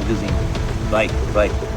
Magazine. Right right.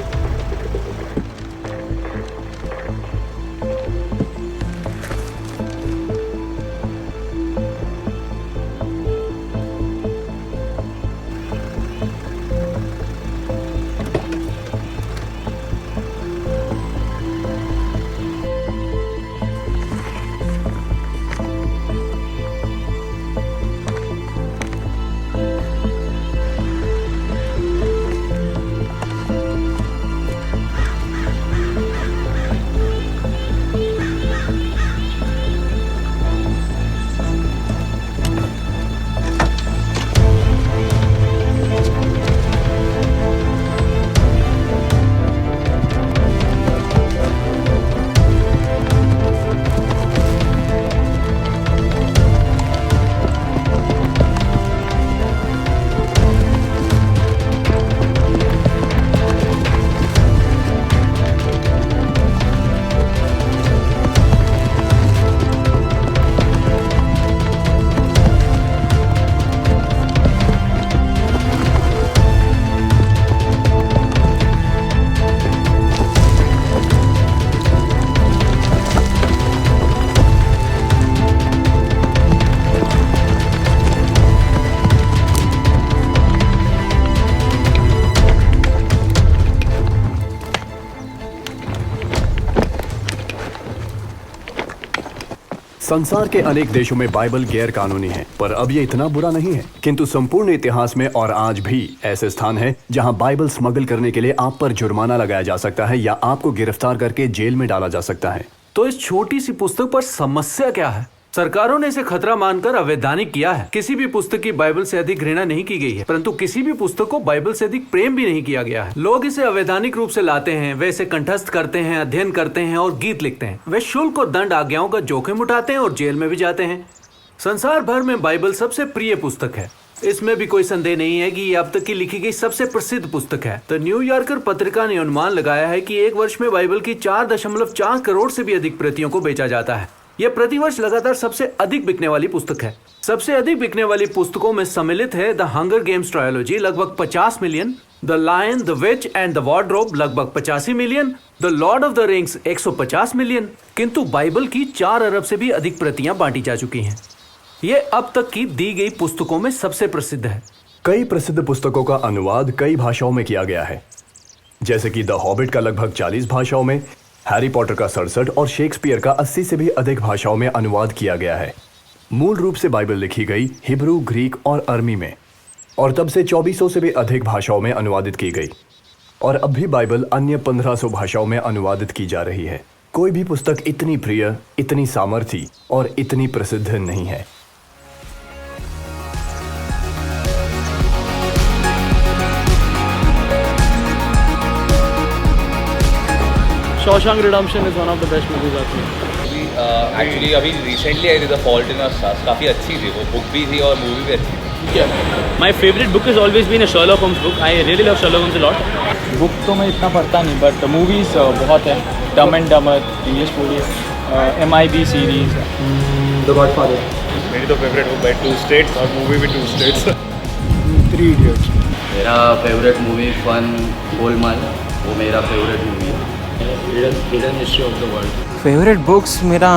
संसार के अनेक देशों में बाइबल गैर कानूनी है, पर अब ये इतना बुरा नहीं है। किंतु संपूर्ण इतिहास में और आज भी ऐसे स्थान हैं जहां बाइबल स्मगल करने के लिए आप पर जुर्माना लगाया जा सकता है या आपको गिरफ्तार करके जेल में डाला जा सकता है। तो इस छोटी सी पुस्तक पर समस्या क्या है? सरकारों ने इसे खतरा मानकर अवैधानिक किया है। किसी भी पुस्तक की बाइबल से अधिक घृणा नहीं की गई है, परंतु किसी भी पुस्तक को बाइबल से अधिक प्रेम भी नहीं किया गया है। लोग इसे अवैधानिक रूप से लाते हैं, वे इसे कंठस्थ करते हैं, अध्ययन करते हैं और गीत लिखते हैं। वे शुल्क और दंड आज्ञाओं का जोखिम उठाते हैं और जेल में भी जाते हैं। संसार भर में बाइबल सबसे प्रिय पुस्तक है। इसमें भी कोई संदेह नहीं है कि ये अब तक की लिखी गई सबसे प्रसिद्ध पुस्तक है। द न्यूयॉर्कर पत्रिका ने अनुमान लगाया है कि एक वर्ष में बाइबल की 4.4 करोड़ से भी अधिक प्रतियों को बेचा जाता है। यह प्रतिवर्ष लगातार सबसे अधिक बिकने वाली पुस्तक है। सबसे अधिक बिकने वाली पुस्तकों में सम्मिलित है द हंगर गेम्स ट्रायोलॉजी लगभग 50 million, the lion, the witch and the wardrobe लगभग 85 million, the lord of the rings 150 million. किंतु बाइबल की 4 अरब से भी अधिक प्रतियां बांटी जा चुकी हैं। ये अब तक की दी गई पुस्तकों में सबसे प्रसिद्ध है। कई प्रसिद्ध पुस्तकों का अनुवाद कई भाषाओं में किया गया है, जैसे कि द हॉबिट का लगभग 40 भाषाओं में, हैरी पॉटर का 67 और शेक्सपियर का 80 से भी अधिक भाषाओं में अनुवाद किया गया है। मूल रूप से बाइबल लिखी गई हिब्रू, ग्रीक और अरमी में, और तब से 2400 से भी अधिक भाषाओं में अनुवादित की गई। और अब भी बाइबल अन्य 1500 भाषाओं में अनुवादित की जा रही है। कोई भी पुस्तक इतनी प्रिय, इतनी सामर्थी और इतनी प्रसिद्ध नहीं है। Shawshank Redemption is one of the best movies I think. Actually अभी रिसेंटली आई थी the fault in our stars, काफ़ी अच्छी थी वो, बुक भी थी और मूवी भी अच्छी थी। My favourite book is always been a Sherlock Holmes book. I really love Sherlock Holmes a lot. Book तो मैं इतना पढ़ता नहीं, बट मूवीज़ बहुत है। Dumb and Dumber, English movie, MIB series, the Godfather. मेरी तो फेवरेट बुक है 2 स्टेट्स और मूवी भी 2 स्टेट्स। 3 इडियट्स। मेरा फेवरेट मूवी फन गोलमाल, वो मेरा फेवरेट मूवी है। Hidden history of the world. Favourite books मेरा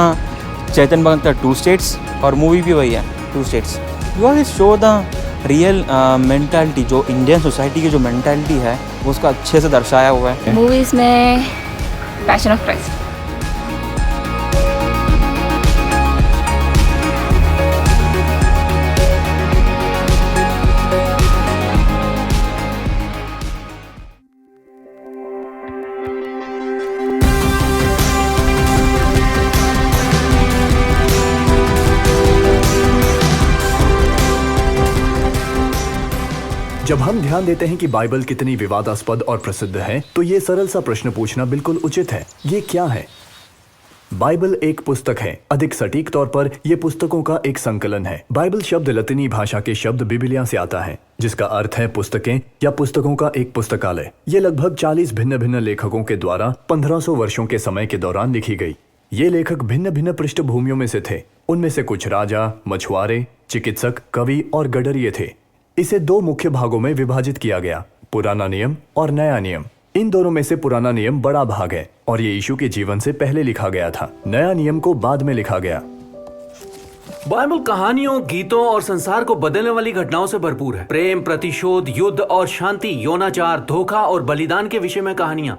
चेतन भगत का 2 स्टेट्स और मूवी भी वही है 2 states. You always show the real mentality, जो इंडियन सोसाइटी की जो मेंटालिटी है वो उसका अच्छे से दर्शाया हुआ है। मूवीज में पैशन ऑफ क्राइस्ट। जब हम ध्यान देते हैं कि बाइबल कितनी विवादास्पद और प्रसिद्ध है, तो ये सरल सा प्रश्न पूछना बिल्कुल उचित है। ये क्या है? बाइबल एक पुस्तक है। अधिक सटीक तौर पर यह पुस्तकों का एक संकलन है। बाइबल शब्द लतीनी भाषा के शब्द बिबिलिया से आता है, जिसका अर्थ है पुस्तकें या पुस्तकों का एक पुस्तकालय। ये लगभग 40 भिन्न भिन्न लेखकों के द्वारा 1500 वर्षों के समय के दौरान लिखी गई। ये लेखक भिन्न भिन्न पृष्ठभूमियों में से थे। उनमें से कुछ राजा, मछुआरे, चिकित्सक, कवि और गडरिये थे। इसे 2 मुख्य भागों में विभाजित किया गया। पुराना नियम और नया नियम। इन दोनों में से पुराना नियम बड़ा भाग है और ये यीशु के जीवन से पहले लिखा गया था। नया नियम को बाद में लिखा गया। बाइबल कहानियों, गीतों और संसार को बदलने वाली घटनाओं से भरपूर है। प्रेम, प्रतिशोध, युद्ध और शांति, यौनाचार, धोखा और बलिदान के विषय में कहानियां।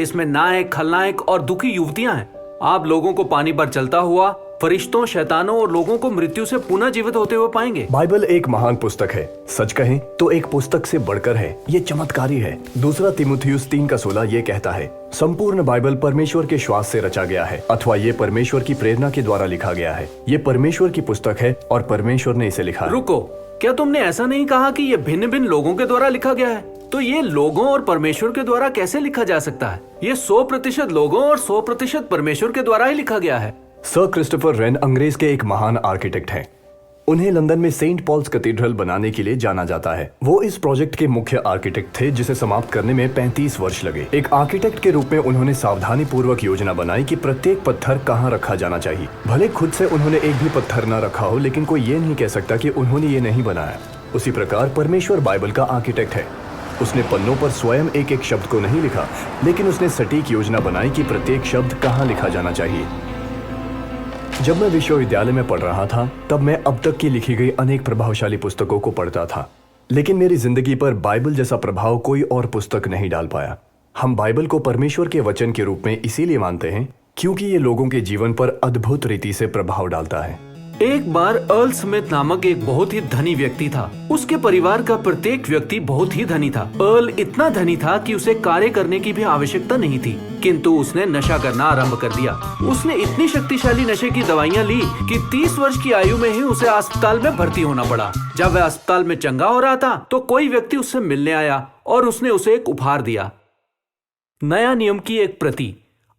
इसमें नायक, खलनायक और दुखी युवतियां हैं। आप लोगों को पानी पर चलता हुआ, फरिश्तों, शैतानों और लोगों को मृत्यु से पुनः जीवित होते हुए पाएंगे। बाइबल एक महान पुस्तक है। सच कहें तो एक पुस्तक से बढ़कर है। ये चमत्कारी है। दूसरा तीमुथियुस 3:16 ये कहता है, संपूर्ण बाइबल परमेश्वर के श्वास से रचा गया है, अथवा ये परमेश्वर की प्रेरणा के द्वारा लिखा गया है। ये परमेश्वर की पुस्तक है और परमेश्वर ने इसे लिखा है। रुको, क्या तुमने ऐसा नहीं कहा कि ये भिन्न भिन्न लोगों के द्वारा लिखा गया है? तो ये लोगों और परमेश्वर के द्वारा कैसे लिखा जा सकता है? ये 100% लोगों और 100% परमेश्वर के द्वारा ही लिखा गया है। सर क्रिस्टोफर रेन अंग्रेज के एक महान आर्किटेक्ट हैं। उन्हें लंदन में सेंट पॉल्स कैथेड्रल बनाने के लिए जाना जाता है। वो इस प्रोजेक्ट के मुख्य आर्किटेक्ट थे, जिसे समाप्त करने में 35 वर्ष लगे। एक आर्किटेक्ट के रूप में उन्होंने सावधानी पूर्वक योजना बनाई कि प्रत्येक पत्थर कहाँ रखा जाना चाहिए। भले खुद से उन्होंने एक भी पत्थर न रखा हो, लेकिन कोई ये नहीं कह सकता कि उन्होंने ये नहीं बनाया। उसी प्रकार परमेश्वर बाइबल का आर्किटेक्ट है। उसने पन्नों पर स्वयं एक एक शब्द को नहीं लिखा, लेकिन उसने सटीक योजना बनाई कि प्रत्येक शब्द कहाँ लिखा जाना चाहिए। जब मैं विश्वविद्यालय में पढ़ रहा था, तब मैं अब तक की लिखी गई अनेक प्रभावशाली पुस्तकों को पढ़ता था, लेकिन मेरी जिंदगी पर बाइबल जैसा प्रभाव कोई और पुस्तक नहीं डाल पाया। हम बाइबल को परमेश्वर के वचन के रूप में इसीलिए मानते हैं क्योंकि ये लोगों के जीवन पर अद्भुत रीति से प्रभाव डालता है। एक बार अर्ल स्मिथ नामक एक बहुत ही धनी व्यक्ति था। उसके परिवार का प्रत्येक व्यक्ति बहुत ही धनी था। अर्ल इतना धनी था कि उसे कार्य करने की भी आवश्यकता नहीं थी, किंतु उसने नशा करना आरंभ कर दिया। उसने इतनी शक्तिशाली नशे की दवाइयाँ ली कि 30 वर्ष की आयु में ही उसे अस्पताल में भर्ती होना पड़ा। जब वह अस्पताल में चंगा हो रहा था, तो कोई व्यक्ति उससे मिलने आया और उसने उसे एक उपहार दिया, नया नियम की एक प्रति।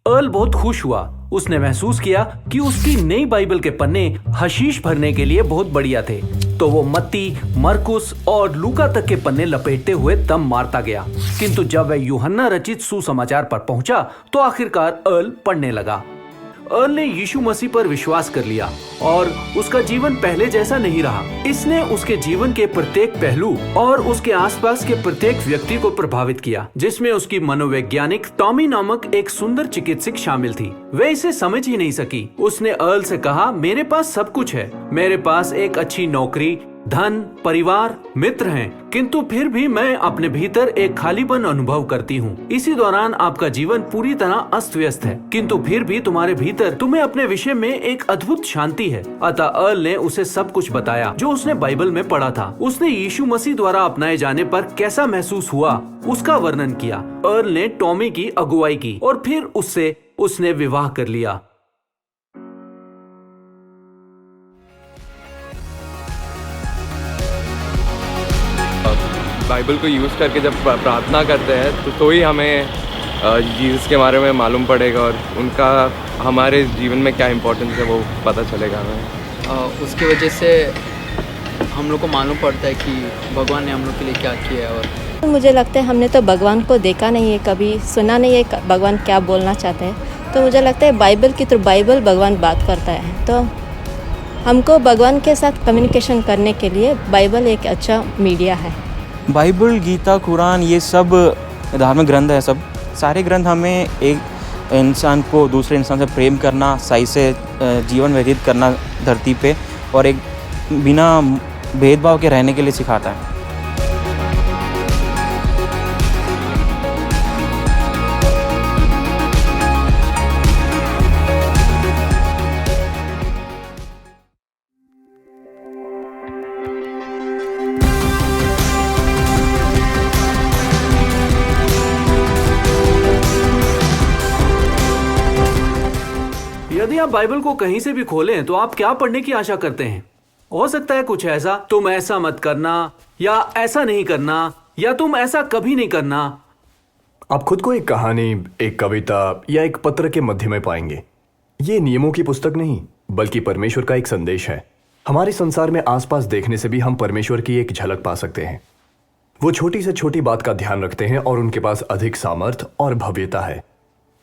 अर्ल बहुत खुश हुआ। उसने महसूस किया कि उसकी नई बाइबल के पन्ने हशीश भरने के लिए बहुत बढ़िया थे, तो वो मत्ती, मरकुस और लूका तक के पन्ने लपेटते हुए दम मारता गया। किंतु जब वह यूहन्ना रचित सुसमाचार पर पहुंचा, तो आखिरकार अर्ल पढ़ने लगा। अर्ल ने यीशु मसीह पर विश्वास कर लिया और उसका जीवन पहले जैसा नहीं रहा। इसने उसके जीवन के प्रत्येक पहलू और उसके आसपास के प्रत्येक व्यक्ति को प्रभावित किया, जिसमें उसकी मनोवैज्ञानिक टॉमी नामक एक सुंदर चिकित्सक शामिल थी। वह इसे समझ ही नहीं सकी। उसने अर्ल से कहा, मेरे पास सब कुछ है, मेरे पास एक अच्छी नौकरी, धन, परिवार, मित्र हैं, किंतु फिर भी मैं अपने भीतर एक खालीपन अनुभव करती हूँ। इसी दौरान आपका जीवन पूरी तरह अस्त व्यस्त है, किंतु फिर भी तुम्हारे भीतर तुम्हें अपने विषय में एक अद्भुत शांति है। अतः अर्ल ने उसे सब कुछ बताया जो उसने बाइबल में पढ़ा था। उसने यीशु मसीह द्वारा अपनाए जाने पर कैसा महसूस हुआ, उसका वर्णन किया। अर्ल ने टॉमी की अगुवाई की और फिर उससे उसने विवाह कर लिया। बाइबल को यूज़ करके जब प्रार्थना करते हैं तो ही हमें जीसस के बारे में मालूम पड़ेगा और उनका हमारे जीवन में क्या इम्पोर्टेंस है वो पता चलेगा हमें। उसकी वजह से हम लोग को मालूम पड़ता है कि भगवान ने हम लोग के लिए क्या किया है। और मुझे लगता है हमने तो भगवान को देखा नहीं है, कभी सुना नहीं है भगवान क्या बोलना चाहते हैं। तो मुझे लगता है बाइबल की तो बाइबल भगवान बात करता है, तो हमको भगवान के साथ कम्युनिकेशन करने के लिए बाइबल एक अच्छा मीडिया है। बाइबल, गीता, कुरान, ये सब धार्मिक ग्रंथ है। सब सारे ग्रंथ हमें एक इंसान को दूसरे इंसान से प्रेम करना, सही से जीवन व्यतीत करना धरती पे, और एक बिना भेदभाव के रहने के लिए सिखाता है। यदि आप बाइबल को कहीं से भी खोलें तो आप क्या पढ़ने की आशा करते हैं? हो सकता है कुछ ऐसा, तुम ऐसा मत करना, या ऐसा नहीं करना, या तुम ऐसा कभी नहीं करना। आप खुद को एक कहानी, एक कविता या एक पत्र के मध्य में पाएंगे। ये नियमों की पुस्तक नहीं, बल्कि परमेश्वर का एक संदेश है। हमारे संसार में आसपास देखने से भी हम परमेश्वर की एक झलक पा सकते हैं। वो छोटी से छोटी बात का ध्यान रखते हैं और उनके पास अधिक सामर्थ और भव्यता है।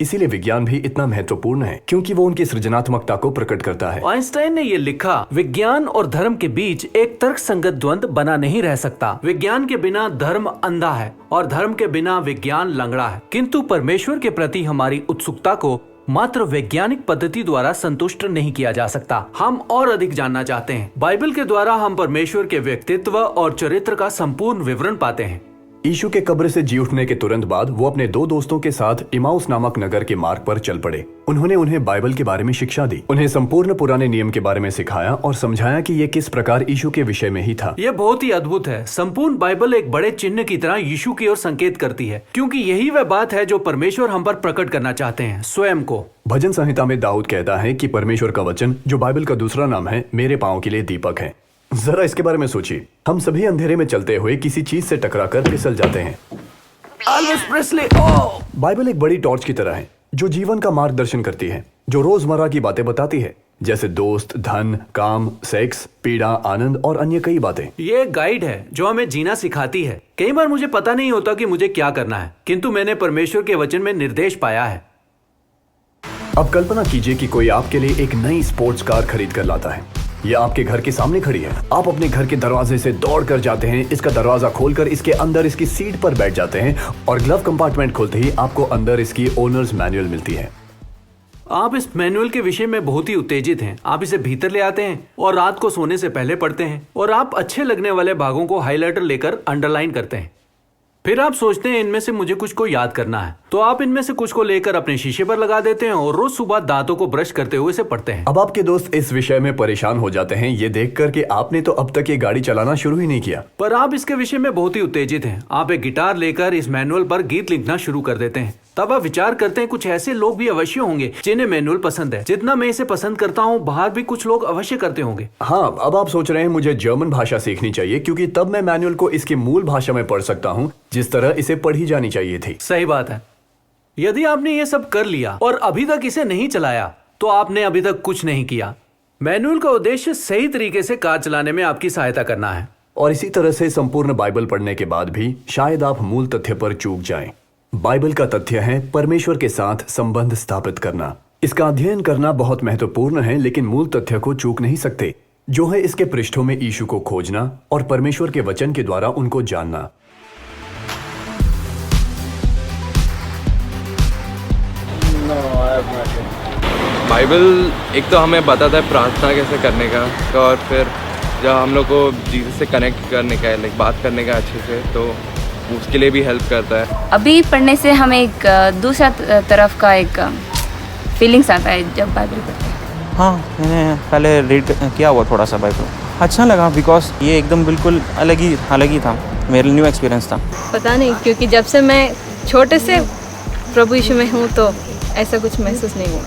इसीलिए विज्ञान भी इतना महत्वपूर्ण है क्योंकि वो उनकी सृजनात्मकता को प्रकट करता है। आइंस्टाइन ने ये लिखा, विज्ञान और धर्म के बीच एक तर्कसंगत द्वंद्व बना नहीं रह सकता। विज्ञान के बिना धर्म अंधा है और धर्म के बिना विज्ञान लंगड़ा है। किंतु परमेश्वर के प्रति हमारी उत्सुकता को मात्र वैज्ञानिक पद्धति द्वारा संतुष्ट नहीं किया जा सकता। हम और अधिक जानना चाहते हैं। बाइबल के द्वारा हम परमेश्वर के व्यक्तित्व और चरित्र का संपूर्ण विवरण पाते हैं। यीशु के कब्र से जी उठने के तुरंत बाद वो अपने 2 दोस्तों के साथ इमाउस नामक नगर के मार्ग पर चल पड़े। उन्होंने उन्हें बाइबल के बारे में शिक्षा दी, उन्हें संपूर्ण पुराने नियम के बारे में सिखाया और समझाया कि ये किस प्रकार यीशु के विषय में ही था। ये बहुत ही अद्भुत है। संपूर्ण बाइबल एक बड़े चिन्ह की तरह यीशु की ओर संकेत करती है, क्योंकि यही वह बात है जो परमेश्वर हम पर प्रकट करना चाहते हैं, स्वयं को। भजन संहिता में दाऊद कहता है कि परमेश्वर का वचन, जो बाइबल का दूसरा नाम है, मेरे पांव के लिए दीपक है। जरा इसके बारे में सोचिए, हम सभी अंधेरे में चलते हुए किसी चीज से टकराकर फिसल जाते हैं। एल्विस प्रेस्ली, बाइबल एक बड़ी टॉर्च की तरह है जो जीवन का मार्गदर्शन करती है, जो रोजमर्रा की बातें बताती है, जैसे दोस्त, धन, काम, सेक्स, पीड़ा, आनंद और अन्य कई बातें। ये एक गाइड है जो हमें जीना सिखाती है। कई बार मुझे पता नहीं होता कि मुझे क्या करना है, किंतु मैंने परमेश्वर के वचन में निर्देश पाया है। अब कल्पना कीजिए कि कोई आपके लिए एक नई स्पोर्ट्स कार खरीद कर लाता है। ये आपके घर के सामने खड़ी है। आप अपने घर के दरवाजे से दौड़ कर जाते हैं, इसका दरवाजा खोलकर इसके अंदर इसकी सीट पर बैठ जाते हैं और ग्लव कंपार्टमेंट खोलते ही आपको अंदर इसकी ओनर्स मैनुअल मिलती है। आप इस मैनुअल के विषय में बहुत ही उत्तेजित हैं। आप इसे भीतर ले आते हैं और रात को सोने से पहले पढ़ते हैं, और आप अच्छे लगने वाले भागों को हाइलाइटर लेकर अंडरलाइन करते हैं। फिर आप सोचते हैं इनमें से मुझे कुछ को याद करना है, तो आप इनमें से कुछ को लेकर अपने शीशे पर लगा देते हैं और रोज सुबह दांतों को ब्रश करते हुए इसे पढ़ते हैं। अब आपके दोस्त इस विषय में परेशान हो जाते हैं ये देखकर कि आपने तो अब तक ये गाड़ी चलाना शुरू ही नहीं किया। पर आप इसके विषय में बहुत ही उत्तेजित हैं। आप एक गिटार लेकर इस मैनुअल पर गीत लिखना शुरू कर देते हैं। तब आप विचार करते हैं कुछ ऐसे लोग भी अवश्य होंगे जिन्हें मैनुअल पसंद है। जितना मैं इसे पसंद करता हूँ, बाहर भी कुछ लोग अवश्य करते होंगे। हाँ, अब आप सोच रहे हैं मुझे जर्मन भाषा सीखनी चाहिए क्योंकि तब मैं मैनुअल को इसकी मूल भाषा में पढ़ सकता हूँ जिस तरह इसे पढ़ी जानी चाहिए थी। सही बात है। यदि आपने ये सब कर लिया और अभी तक इसे नहीं चलाया, तो आपने अभी तक कुछ नहीं किया। मैनुअल का उद्देश्य सही तरीके से कार चलाने में आपकी सहायता करना है। और इसी तरह से संपूर्ण बाइबल पढ़ने के बाद भी शायद आप मूल तथ्य पर चूक जाएं। बाइबल का तथ्य है परमेश्वर के साथ संबंध स्थापित करना। इसका अध्ययन करना बहुत महत्वपूर्ण है, लेकिन मूल तथ्य को चूक नहीं सकते, जो है इसके पृष्ठों में यीशु को खोजना और परमेश्वर के वचन के द्वारा उनको जानना। बाइबल एक तो हमें बताता है प्रार्थना कैसे करने का, तो और फिर जब हम लोग को जीसस से कनेक्ट करने का, लाइक बात करने का अच्छे से, तो उसके लिए भी हेल्प करता है। अभी पढ़ने से हमें एक दूसरा तरफ का एक फीलिंग्स आता है जब बाइबल पढ़ते हैं। हाँ, मैंने पहले रीड किया हुआ थोड़ा सा बाइबल, अच्छा लगा बिकॉज ये एकदम बिल्कुल अलग ही था, मेरे न्यू एक्सपीरियंस था। पता नहीं, क्योंकि जब से मैं छोटे से प्रभु यीशु में हूँ तो ऐसा कुछ महसूस नहीं हुआ।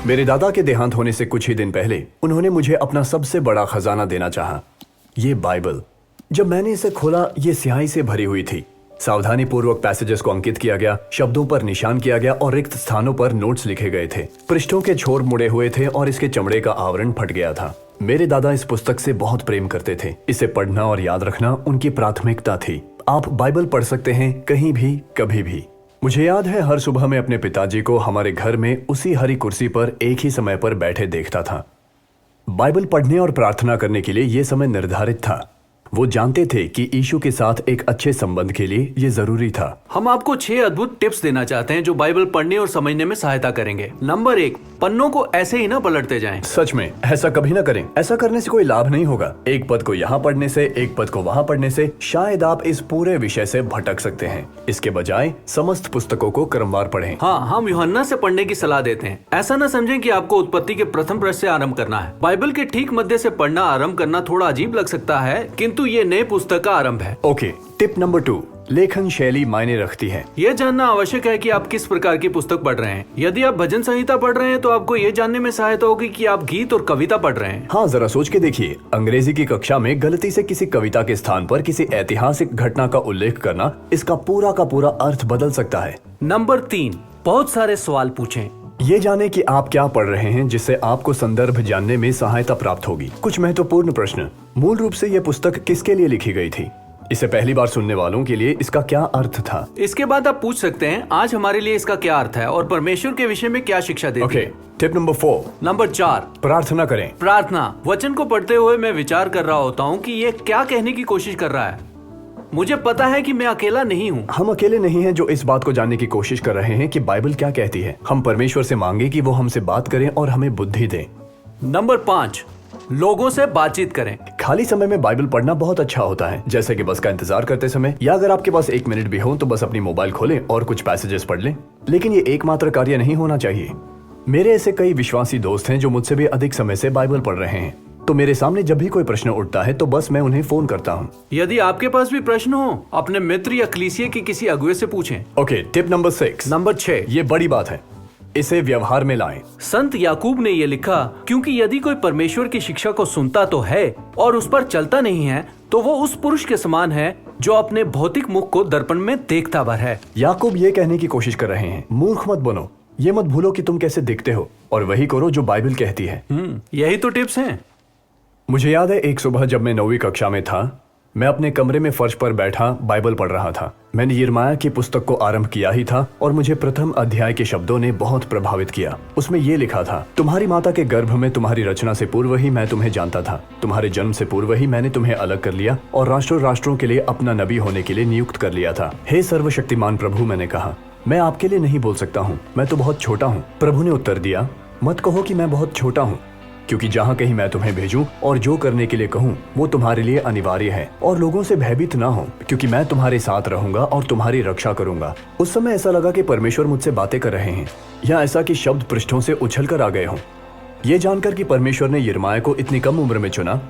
मेरे दादा के देहांत होने से कुछ ही दिन पहले उन्होंने मुझे अपना सबसे बड़ा खजाना देना चाहा, ये बाइबल। जब मैंने इसे खोला, ये स्याही से भरी हुई थी। सावधानी पूर्वक पैसेजेस को अंकित किया गया, शब्दों पर निशान किया गया और रिक्त स्थानों पर नोट्स लिखे गए थे। पृष्ठों के छोर मुड़े हुए थे और इसके चमड़े का आवरण फट गया था। मेरे दादा इस पुस्तक से बहुत प्रेम करते थे। इसे पढ़ना और याद रखना उनकी प्राथमिकता थी। आप बाइबल पढ़ सकते हैं कहीं भी, कभी भी। मुझे याद है हर सुबह मैं अपने पिताजी को हमारे घर में उसी हरी कुर्सी पर एक ही समय पर बैठे देखता था। बाइबल पढ़ने और प्रार्थना करने के लिए यह समय निर्धारित था। वो जानते थे कि यीशु के साथ एक अच्छे संबंध के लिए ये जरूरी था। हम आपको 6 अद्भुत टिप्स देना चाहते हैं जो बाइबल पढ़ने और समझने में सहायता करेंगे। नंबर 1, पन्नों को ऐसे ही ना पलटते जाएं। सच में ऐसा कभी ना करें। ऐसा करने से कोई लाभ नहीं होगा। एक पद को यहाँ पढ़ने से, एक पद को वहाँ पढ़ने से शायद आप इस पूरे विषय से भटक सकते हैं। इसके बजाय समस्त पुस्तकों को क्रमवार पढ़ें। हाँ, हम यूहन्ना से पढ़ने की सलाह देते हैं। ऐसा न समझें कि आपको उत्पत्ति के प्रथम पृष्ठ से आरंभ करना है। बाइबल के ठीक मध्य से पढ़ना आरंभ करना थोड़ा अजीब लग सकता है, किंतु किंतु ये नए पुस्तक का आरंभ है। ओके, टिप नंबर 2, लेखन शैली मायने रखती है। यह जानना आवश्यक है कि आप किस प्रकार की पुस्तक पढ़ रहे हैं। यदि आप भजन संहिता पढ़ रहे हैं तो आपको ये जानने में सहायता होगी कि आप गीत और कविता पढ़ रहे हैं। हाँ, जरा सोच के देखिए, अंग्रेजी की कक्षा में गलती से किसी कविता के स्थान पर किसी ऐतिहासिक घटना का उल्लेख करना इसका पूरा का पूरा अर्थ बदल सकता है। नंबर 3, बहुत सारे सवाल पूछें। ये जाने कि आप क्या पढ़ रहे हैं जिससे आपको संदर्भ जानने में सहायता प्राप्त होगी। कुछ महत्वपूर्ण प्रश्न, मूल रूप से यह पुस्तक किसके लिए लिखी गई थी? इसे पहली बार सुनने वालों के लिए इसका क्या अर्थ था? इसके बाद आप पूछ सकते हैं, आज हमारे लिए इसका क्या अर्थ है और परमेश्वर के विषय में क्या शिक्षा देती है। टिप नंबर 4, नंबर 4, प्रार्थना करें। प्रार्थना। वचन को पढ़ते हुए मैं विचार कर रहा होता हूँ कि ये क्या कहने की कोशिश कर रहा है। मुझे पता है कि मैं अकेला नहीं हूँ। हम अकेले नहीं हैं जो इस बात को जानने की कोशिश कर रहे हैं कि बाइबल क्या कहती है। हम परमेश्वर से मांगे कि वो हमसे बात करें और हमें बुद्धि दें। नंबर 5, लोगों से बातचीत करें। खाली समय में बाइबल पढ़ना बहुत अच्छा होता है, जैसे कि बस का इंतजार करते समय, या अगर आपके पास 1 मिनट भी हो तो बस अपनी मोबाइल खोलें और कुछ पैसेजेस पढ़ लें। लेकिन ये एकमात्र कार्य नहीं होना चाहिए। मेरे ऐसे कई विश्वासी दोस्त हैं जो मुझसे भी अधिक समय से बाइबल पढ़ रहे हैं, तो मेरे सामने जब भी कोई प्रश्न उठता है तो बस मैं उन्हें फोन करता हूँ। यदि आपके पास भी प्रश्न हो, अपने मित्र या कलीसिया के किसी अगुवे से पूछें। ओके, टिप नंबर 6, नंबर 6, ये बड़ी बात है, इसे व्यवहार में लाएं। संत याकूब ने ये लिखा, क्योंकि यदि कोई परमेश्वर की शिक्षा को सुनता तो है और उस पर चलता नहीं है, तो वो उस पुरुष के समान है जो अपने भौतिक मुख को दर्पण में देखता भर है। याकूब ये कहने की कोशिश कर रहे हैं, मूर्ख मत बनो, ये मत भूलो कि तुम कैसे दिखते हो और वही करो जो बाइबल कहती है। यही तो टिप्स हैं। मुझे याद है एक सुबह जब मैं 9वीं कक्षा में था, मैं अपने कमरे में फर्श पर बैठा बाइबल पढ़ रहा था। मैंने यिर्मयाह की पुस्तक को आरंभ किया ही था और मुझे प्रथम अध्याय के शब्दों ने बहुत प्रभावित किया। उसमें ये लिखा था, तुम्हारी माता के गर्भ में तुम्हारी रचना से पूर्व ही मैं तुम्हें जानता था, तुम्हारे जन्म से पूर्व ही मैंने तुम्हें अलग कर लिया और राष्ट्रों राष्ट्रों के लिए अपना नबी होने के लिए नियुक्त कर लिया था। हे सर्वशक्तिमान प्रभु, मैंने कहा, मैं आपके लिए नहीं बोल सकता हूँ, मैं तो बहुत छोटा हूँ। प्रभु ने उत्तर दिया, मत कहो कि मैं बहुत छोटा हूँ, क्योंकि जहाँ कहीं मैं तुम्हें भेजूं और जो करने के लिए कहूँ वो तुम्हारे लिए अनिवार्य है। और लोगों से भयभीत ना हो, क्योंकि मैं तुम्हारे साथ रहूंगा और तुम्हारी रक्षा करूंगा। उस समय ऐसा लगा कि परमेश्वर मुझसे बातें कर रहे हैं, या ऐसा कि शब्द पृष्ठों से उछल कर आ गए हों। ये जानकर कि परमेश्वर ने यिर्मयाह को इतनी कम उम्र में चुना,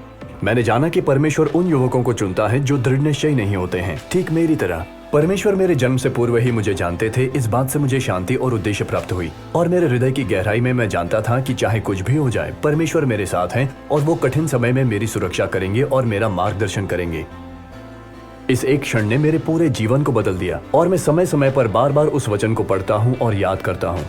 मैंने जाना कि परमेश्वर उन युवकों को चुनता है जो दृढ़ निश्चयी नहीं होते हैं, ठीक मेरी तरह। परमेश्वर मेरे जन्म से पूर्व ही मुझे जानते थे। इस बात से मुझे शांति और उद्देश्य प्राप्त हुई और मेरे हृदय की गहराई में मैं जानता था कि चाहे कुछ भी हो जाए, परमेश्वर मेरे साथ हैं और वो कठिन समय में मेरी सुरक्षा करेंगे और मेरा मार्गदर्शन करेंगे। इस एक क्षण ने मेरे पूरे जीवन को बदल दिया और मैं समय समय पर बार बार उस वचन को पढ़ता हूँ और याद करता हूँ।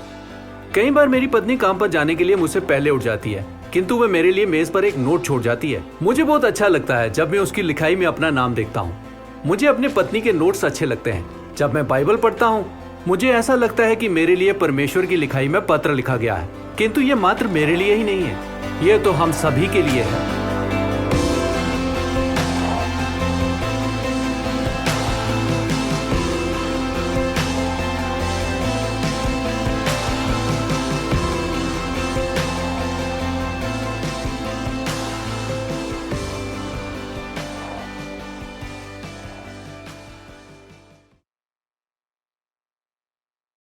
कई बार मेरी पत्नी काम पर जाने के लिए मुझसे पहले उठ जाती है, किंतु वह मेरे लिए मेज पर एक नोट छोड़ जाती है। मुझे बहुत अच्छा लगता है जब मैं उसकी लिखाई में अपना नाम देखता हूँ। मुझे अपनी पत्नी के नोट्स अच्छे लगते हैं। जब मैं बाइबल पढ़ता हूँ, मुझे ऐसा लगता है कि मेरे लिए परमेश्वर की लिखाई में पत्र लिखा गया है, किंतु ये मात्र मेरे लिए ही नहीं है, ये तो हम सभी के लिए है।